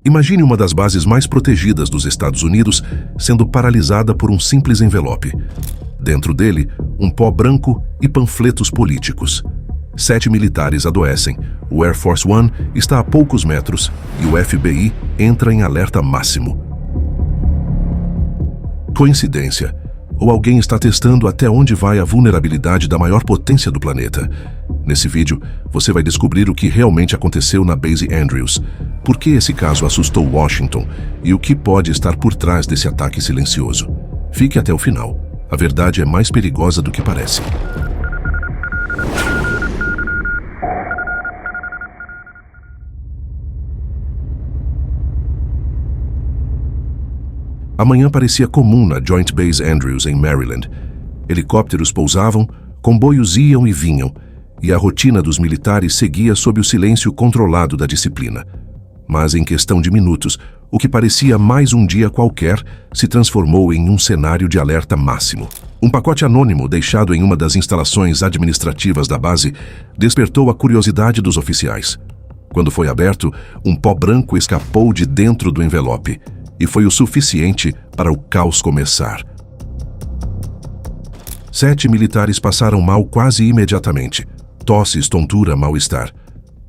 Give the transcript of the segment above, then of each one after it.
Imagine uma das bases mais protegidas dos Estados Unidos sendo paralisada por um simples envelope. Dentro dele, um pó branco e panfletos políticos. 7 militares adoecem, o Air Force One está a poucos metros e o FBI entra em alerta máximo. Coincidência? Ou alguém está testando até onde vai a vulnerabilidade da maior potência do planeta? Nesse vídeo, você vai descobrir o que realmente aconteceu na Base Andrews, por que esse caso assustou Washington e o que pode estar por trás desse ataque silencioso. Fique até o final. A verdade é mais perigosa do que parece. A manhã parecia comum na Joint Base Andrews, em Maryland. Helicópteros pousavam, comboios iam e vinham, e a rotina dos militares seguia sob o silêncio controlado da disciplina. Mas em questão de minutos, o que parecia mais um dia qualquer se transformou em um cenário de alerta máximo. Um pacote anônimo deixado em uma das instalações administrativas da base despertou a curiosidade dos oficiais. Quando foi aberto, um pó branco escapou de dentro do envelope. E foi o suficiente para o caos começar. 7 militares passaram mal quase imediatamente. Tosses, tontura, mal-estar.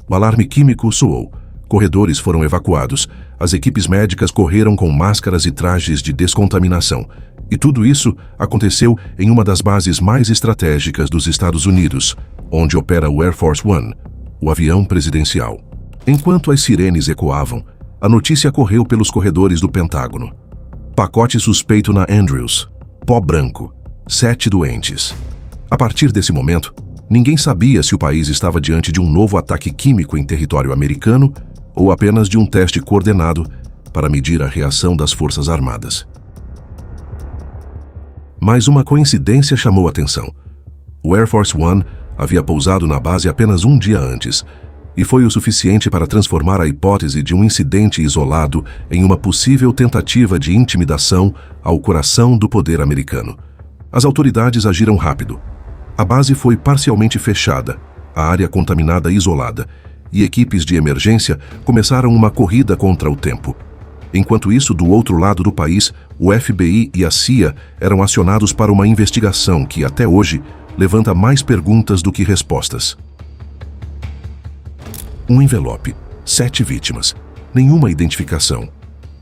O alarme químico soou. Corredores foram evacuados. As equipes médicas correram com máscaras e trajes de descontaminação. E tudo isso aconteceu em uma das bases mais estratégicas dos Estados Unidos, onde opera o Air Force One, o avião presidencial. Enquanto as sirenes ecoavam, a notícia correu pelos corredores do Pentágono. Pacote suspeito na Andrews. Pó branco. 7 doentes. A partir desse momento, ninguém sabia se o país estava diante de um novo ataque químico em território americano ou apenas de um teste coordenado para medir a reação das Forças Armadas. Mas uma coincidência chamou a atenção. O Air Force One havia pousado na base apenas um dia antes, e foi o suficiente para transformar a hipótese de um incidente isolado em uma possível tentativa de intimidação ao coração do poder americano. As autoridades agiram rápido. A base foi parcialmente fechada, a área contaminada isolada, e equipes de emergência começaram uma corrida contra o tempo. Enquanto isso, do outro lado do país, o FBI e a CIA eram acionados para uma investigação que, até hoje, levanta mais perguntas do que respostas. Um envelope, 7 vítimas, nenhuma identificação.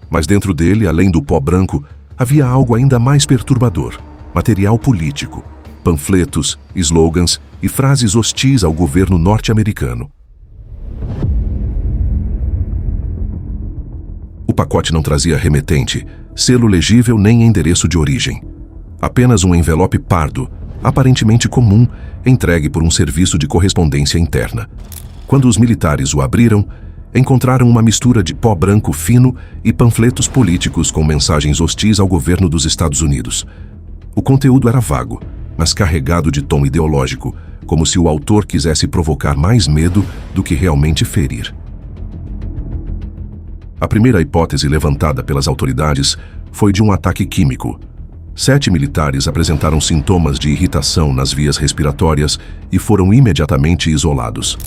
Mas dentro dele, além do pó branco, havia algo ainda mais perturbador: material político, panfletos, slogans e frases hostis ao governo norte-americano. O pacote não trazia remetente, selo legível nem endereço de origem. Apenas um envelope pardo, aparentemente comum, entregue por um serviço de correspondência interna. Quando os militares o abriram, encontraram uma mistura de pó branco fino e panfletos políticos com mensagens hostis ao governo dos Estados Unidos. O conteúdo era vago, mas carregado de tom ideológico, como se o autor quisesse provocar mais medo do que realmente ferir. A primeira hipótese levantada pelas autoridades foi de um ataque químico. 7 militares apresentaram sintomas de irritação nas vias respiratórias e foram imediatamente isolados.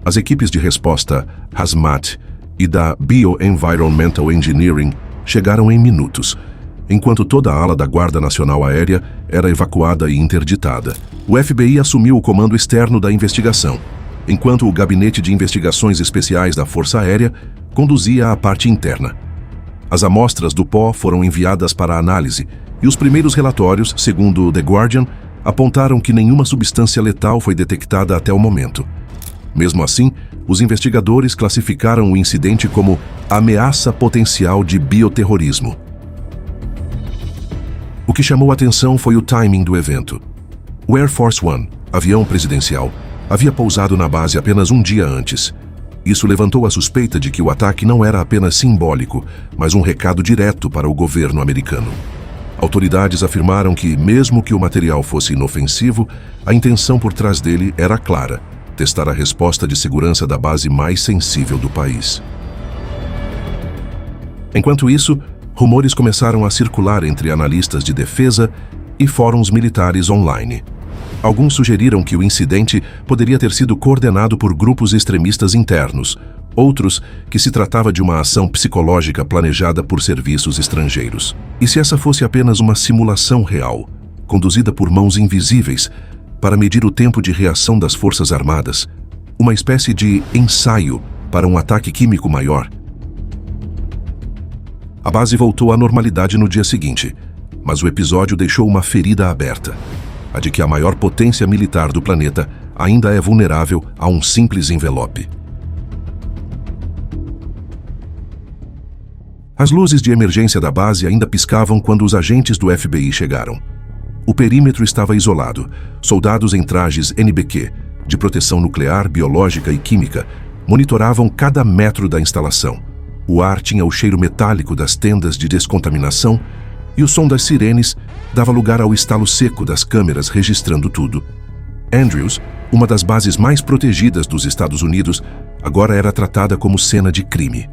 As equipes de resposta HAZMAT e da Bioenvironmental Engineering chegaram em minutos, enquanto toda a ala da Guarda Nacional Aérea era evacuada e interditada. O FBI assumiu o comando externo da investigação, enquanto o Gabinete de Investigações Especiais da Força Aérea conduzia a parte interna. As amostras do pó foram enviadas para análise, e os primeiros relatórios, segundo The Guardian, apontaram que nenhuma substância letal foi detectada até o momento. Mesmo assim, os investigadores classificaram o incidente como ameaça potencial de bioterrorismo. O que chamou a atenção foi o timing do evento. O Air Force One, avião presidencial, havia pousado na base apenas um dia antes. Isso levantou a suspeita de que o ataque não era apenas simbólico, mas um recado direto para o governo americano. Autoridades afirmaram que, mesmo que o material fosse inofensivo, a intenção por trás dele era clara: testar a resposta de segurança da base mais sensível do país. Enquanto isso, rumores começaram a circular entre analistas de defesa e fóruns militares online. Alguns sugeriram que o incidente poderia ter sido coordenado por grupos extremistas internos, Outros, que se tratava de uma ação psicológica planejada por serviços estrangeiros. E se essa fosse apenas uma simulação real, conduzida por mãos invisíveis, para medir o tempo de reação das Forças Armadas, uma espécie de ensaio para um ataque químico maior? A base voltou à normalidade no dia seguinte, mas o episódio deixou uma ferida aberta, a de que a maior potência militar do planeta ainda é vulnerável a um simples envelope. As luzes de emergência da base ainda piscavam quando os agentes do FBI chegaram. O perímetro estava isolado. Soldados em trajes NBQ, de proteção nuclear, biológica e química, monitoravam cada metro da instalação. O ar tinha o cheiro metálico das tendas de descontaminação e o som das sirenes dava lugar ao estalo seco das câmeras registrando tudo. Andrews, uma das bases mais protegidas dos Estados Unidos, agora era tratada como cena de crime.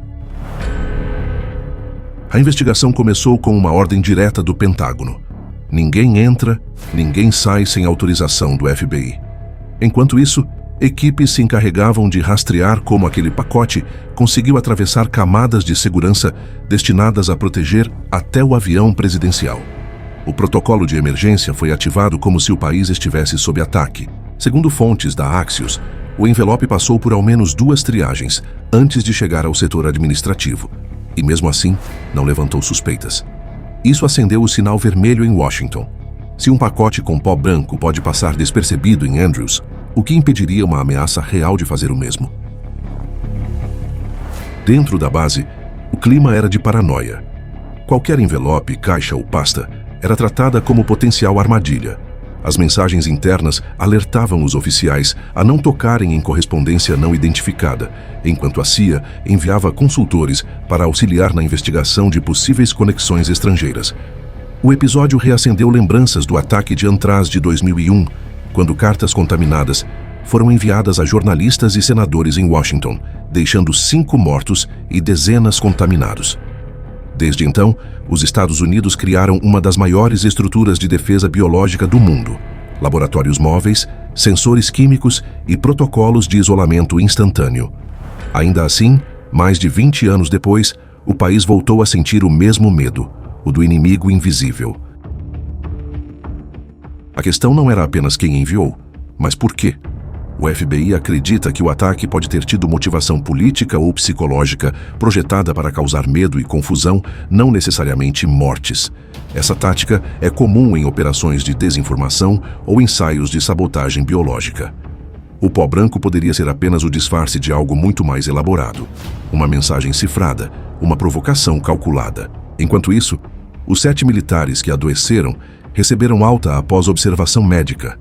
A investigação começou com uma ordem direta do Pentágono. Ninguém entra, ninguém sai sem autorização do FBI. Enquanto isso, equipes se encarregavam de rastrear como aquele pacote conseguiu atravessar camadas de segurança destinadas a proteger até o avião presidencial. O protocolo de emergência foi ativado como se o país estivesse sob ataque. Segundo fontes da Axios, o envelope passou por ao menos 2 triagens antes de chegar ao setor administrativo. E mesmo assim, não levantou suspeitas. Isso acendeu o sinal vermelho em Washington. Se um pacote com pó branco pode passar despercebido em Andrews, o que impediria uma ameaça real de fazer o mesmo? Dentro da base, o clima era de paranoia. Qualquer envelope, caixa ou pasta era tratada como potencial armadilha. As mensagens internas alertavam os oficiais a não tocarem em correspondência não identificada, enquanto a CIA enviava consultores para auxiliar na investigação de possíveis conexões estrangeiras. O episódio reacendeu lembranças do ataque de Antraz de 2001, quando cartas contaminadas foram enviadas a jornalistas e senadores em Washington, deixando 5 mortos e dezenas contaminados. Desde então, os Estados Unidos criaram uma das maiores estruturas de defesa biológica do mundo: laboratórios móveis, sensores químicos e protocolos de isolamento instantâneo. Ainda assim, mais de 20 anos depois, o país voltou a sentir o mesmo medo, o do inimigo invisível. A questão não era apenas quem enviou, mas por quê? O FBI acredita que o ataque pode ter tido motivação política ou psicológica projetada para causar medo e confusão, não necessariamente mortes. Essa tática é comum em operações de desinformação ou ensaios de sabotagem biológica. O pó branco poderia ser apenas o disfarce de algo muito mais elaborado, uma mensagem cifrada, uma provocação calculada. Enquanto isso, os 7 militares que adoeceram receberam alta após observação médica.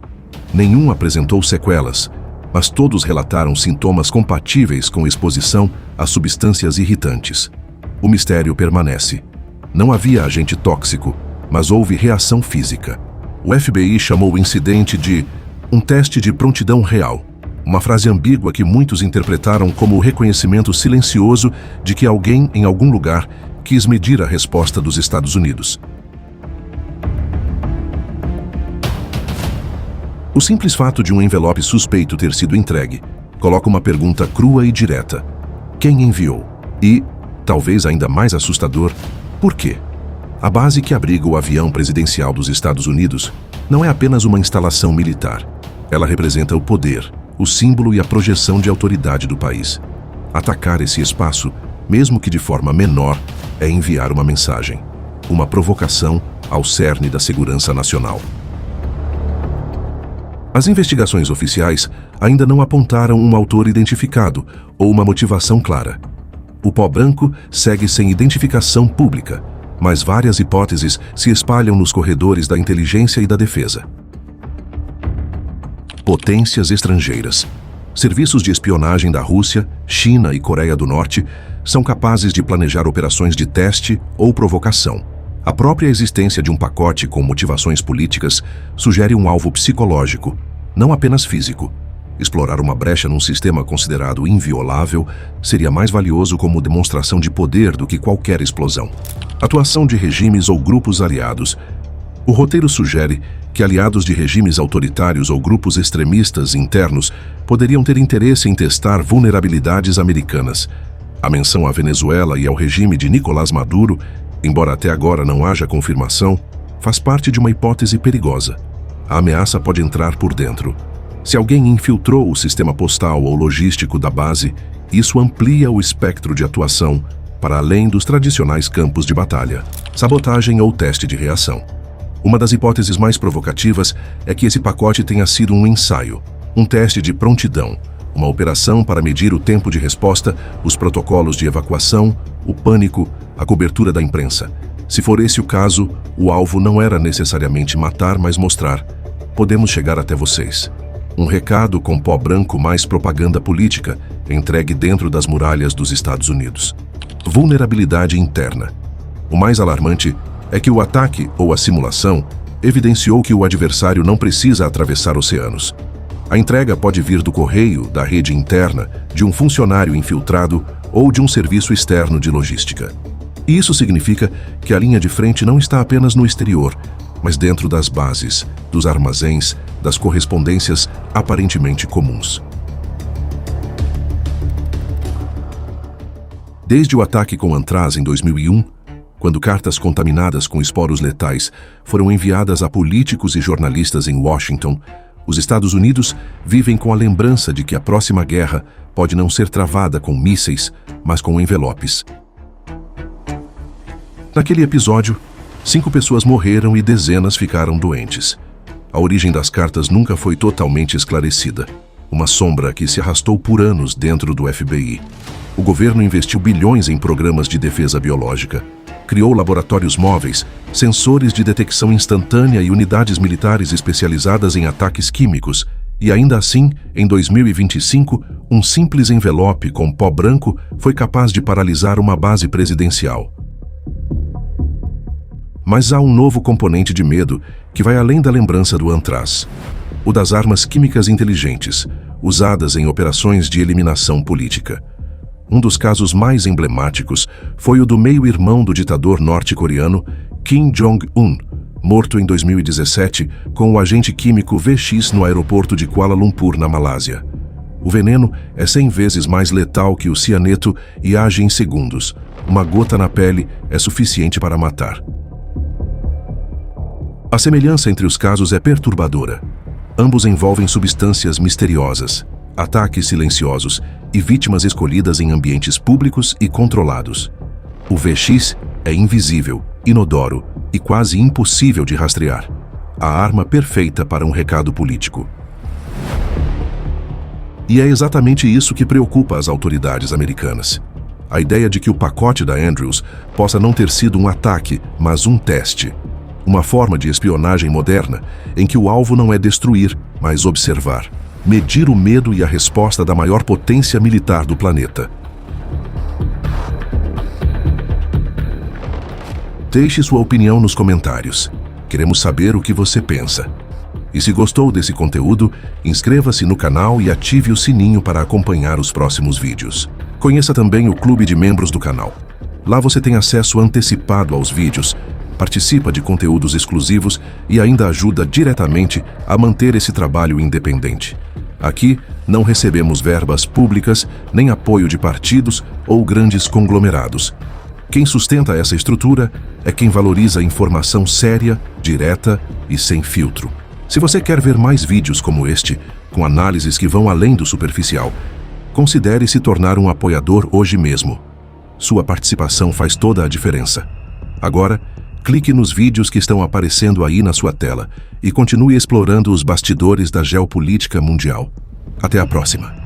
Nenhum apresentou sequelas, mas todos relataram sintomas compatíveis com exposição a substâncias irritantes. O mistério permanece. Não havia agente tóxico, mas houve reação física. O FBI chamou o incidente de um teste de prontidão real, uma frase ambígua que muitos interpretaram como o reconhecimento silencioso de que alguém em algum lugar quis medir a resposta dos Estados Unidos. O simples fato de um envelope suspeito ter sido entregue coloca uma pergunta crua e direta: quem enviou? E, talvez ainda mais assustador, por quê? A base que abriga o avião presidencial dos Estados Unidos não é apenas uma instalação militar. Ela representa o poder, o símbolo e a projeção de autoridade do país. Atacar esse espaço, mesmo que de forma menor, é enviar uma mensagem, uma provocação ao cerne da segurança nacional. As investigações oficiais ainda não apontaram um autor identificado ou uma motivação clara. O pó branco segue sem identificação pública, mas várias hipóteses se espalham nos corredores da inteligência e da defesa. Potências estrangeiras. Serviços de espionagem da Rússia, China e Coreia do Norte são capazes de planejar operações de teste ou provocação. A própria existência de um pacote com motivações políticas sugere um alvo psicológico, não apenas físico. Explorar uma brecha num sistema considerado inviolável seria mais valioso como demonstração de poder do que qualquer explosão. Atuação de regimes ou grupos aliados. O roteiro sugere que aliados de regimes autoritários ou grupos extremistas internos poderiam ter interesse em testar vulnerabilidades americanas. A menção à Venezuela e ao regime de Nicolás Maduro, embora até agora não haja confirmação, faz parte de uma hipótese perigosa. A ameaça pode entrar por dentro. Se alguém infiltrou o sistema postal ou logístico da base, isso amplia o espectro de atuação para além dos tradicionais campos de batalha, sabotagem ou teste de reação. Uma das hipóteses mais provocativas é que esse pacote tenha sido um ensaio, um teste de prontidão, uma operação para medir o tempo de resposta, os protocolos de evacuação, o pânico, a cobertura da imprensa. Se for esse o caso, o alvo não era necessariamente matar, mas mostrar: podemos chegar até vocês. Um recado com pó branco mais propaganda política, entregue dentro das muralhas dos Estados Unidos. Vulnerabilidade interna. O mais alarmante é que o ataque ou a simulação evidenciou que o adversário não precisa atravessar oceanos. A entrega pode vir do correio, da rede interna, de um funcionário infiltrado ou de um serviço externo de logística. E isso significa que a linha de frente não está apenas no exterior, mas dentro das bases, dos armazéns, das correspondências aparentemente comuns. Desde o ataque com Antraz em 2001, quando cartas contaminadas com esporos letais foram enviadas a políticos e jornalistas em Washington, os Estados Unidos vivem com a lembrança de que a próxima guerra pode não ser travada com mísseis, mas com envelopes. Naquele episódio, 5 pessoas morreram e dezenas ficaram doentes. A origem das cartas nunca foi totalmente esclarecida. Uma sombra que se arrastou por anos dentro do FBI. O governo investiu bilhões em programas de defesa biológica. Criou laboratórios móveis, sensores de detecção instantânea e unidades militares especializadas em ataques químicos. E ainda assim, em 2025, um simples envelope com pó branco foi capaz de paralisar uma base presidencial. Mas há um novo componente de medo que vai além da lembrança do Antraz. O das armas químicas inteligentes, usadas em operações de eliminação política. Um dos casos mais emblemáticos foi o do meio-irmão do ditador norte-coreano Kim Jong-un, morto em 2017 com o agente químico VX no aeroporto de Kuala Lumpur, na Malásia. O veneno é 100 vezes mais letal que o cianeto e age em segundos. Uma gota na pele é suficiente para matar. A semelhança entre os casos é perturbadora. Ambos envolvem substâncias misteriosas, ataques silenciosos e vítimas escolhidas em ambientes públicos e controlados. O VX é invisível, inodoro e quase impossível de rastrear. A arma perfeita para um recado político. E é exatamente isso que preocupa as autoridades americanas. A ideia de que o pacote da Andrews possa não ter sido um ataque, mas um teste. Uma forma de espionagem moderna em que o alvo não é destruir, mas observar. Medir o medo e a resposta da maior potência militar do planeta. Deixe sua opinião nos comentários. Queremos saber o que você pensa. E se gostou desse conteúdo, inscreva-se no canal e ative o sininho para acompanhar os próximos vídeos. Conheça também o clube de membros do canal. Lá você tem acesso antecipado aos vídeos, participa de conteúdos exclusivos e ainda ajuda diretamente a manter esse trabalho independente. Aqui, não recebemos verbas públicas, nem apoio de partidos ou grandes conglomerados. Quem sustenta essa estrutura é quem valoriza a informação séria, direta e sem filtro. Se você quer ver mais vídeos como este, com análises que vão além do superficial, considere se tornar um apoiador hoje mesmo. Sua participação faz toda a diferença. Agora, clique nos vídeos que estão aparecendo aí na sua tela e continue explorando os bastidores da geopolítica mundial. Até a próxima!